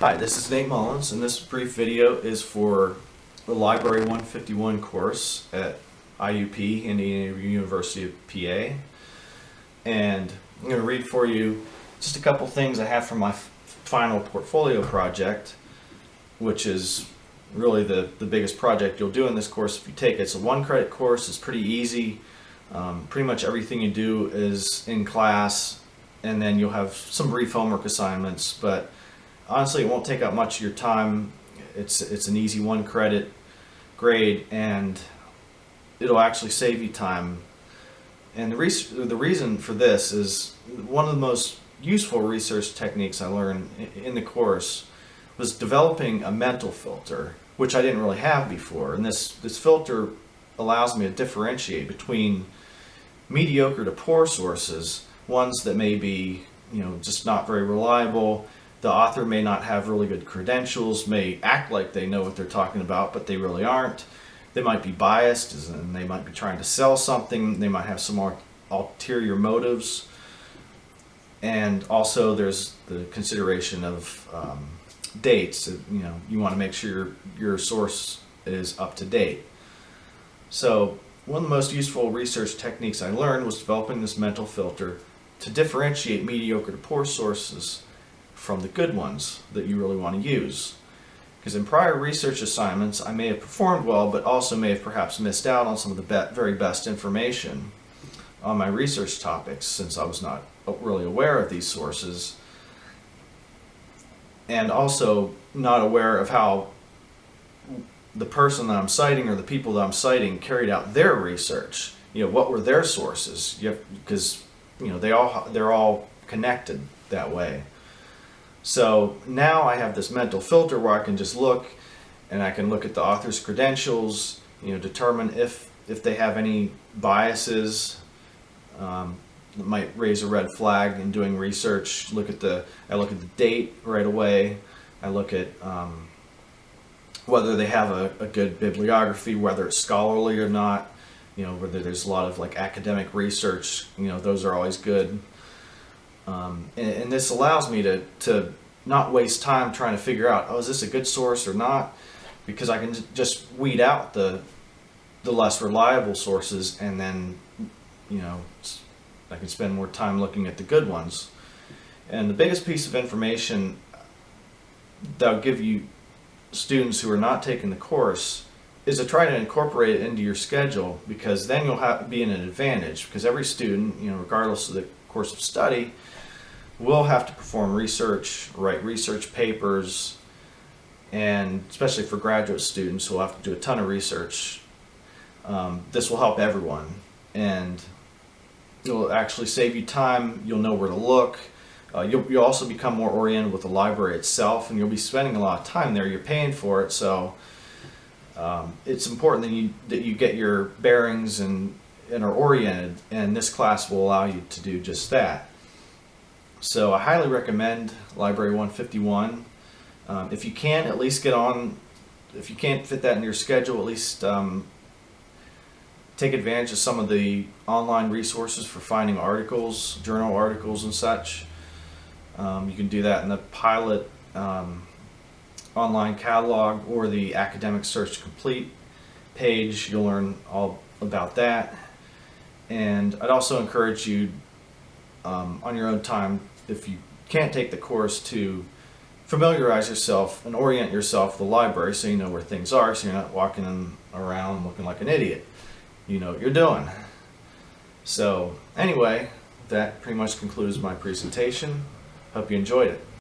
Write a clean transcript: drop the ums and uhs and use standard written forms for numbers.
Hi, this is Nate Mullins, and this brief video is for the Library 151 course at IUP, Indiana University of PA. And I'm going to read for you just a couple things I have from my final portfolio project, which is really the biggest project you'll do in this course if you take it. It's a 1-credit course. It's pretty easy. Pretty much everything you do is in class, and then you'll have some brief homework assignments, but honestly, it won't take up much of your time. It's an easy 1-credit grade, and it'll actually save you time. And the reason for this is one of the most useful research techniques I learned in the course was developing a mental filter, which I didn't really have before. And this filter allows me to differentiate between mediocre to poor sources, ones that may be, just not very reliable. The author may not have really good credentials, may act like they know what they're talking about, but they really aren't. They might be biased, and they might be trying to sell something. They might have some more ulterior motives. And also there's the consideration of dates. You want to make sure your source is up to date. So one of the most useful research techniques I learned was developing this mental filter to differentiate mediocre to poor sources from the good ones that you really want to use. Because in prior research assignments, I may have performed well, but also may have perhaps missed out on some of the very best information on my research topics, since I was not really aware of these sources, and also not aware of how the person that I'm citing or the people that I'm citing carried out their research. What were their sources? Because they're all connected that way. So now I have this mental filter where I can just look, and I can look at the author's credentials, determine if they have any biases that might raise a red flag in doing research. I look at the date right away. I look at whether they have a good bibliography, whether it's scholarly or not, whether there's a lot of academic research, those are always good. And this allows me to not waste time trying to figure out, is this a good source or not? Because I can just weed out the less reliable sources, and then I can spend more time looking at the good ones. And the biggest piece of information that I'll give you students who are not taking the course is to try to incorporate it into your schedule, because then you'll be in an advantage, because every student, regardless of the course of study, will have to perform research, write research papers, and especially for graduate students who will have to do a ton of research. This will help everyone, and it'll actually save you time. You'll know where to look. You'll also become more oriented with the library itself, and you'll be spending a lot of time there. You're paying for it, so it's important that you get your bearings and are oriented, and this class will allow you to do just that. So I highly recommend Library 151. If you can, at least get on. If you can't fit that in your schedule, at least take advantage of some of the online resources for finding articles, journal articles and such. You can do that in the Pilot online catalog or the Academic Search Complete page. You'll learn all about that. And I'd also encourage you on your own time, if you can't take the course, to familiarize yourself and orient yourself with the library so you know where things are, so you're not walking around looking like an idiot. You know what you're doing. So anyway, that pretty much concludes my presentation. Hope you enjoyed it.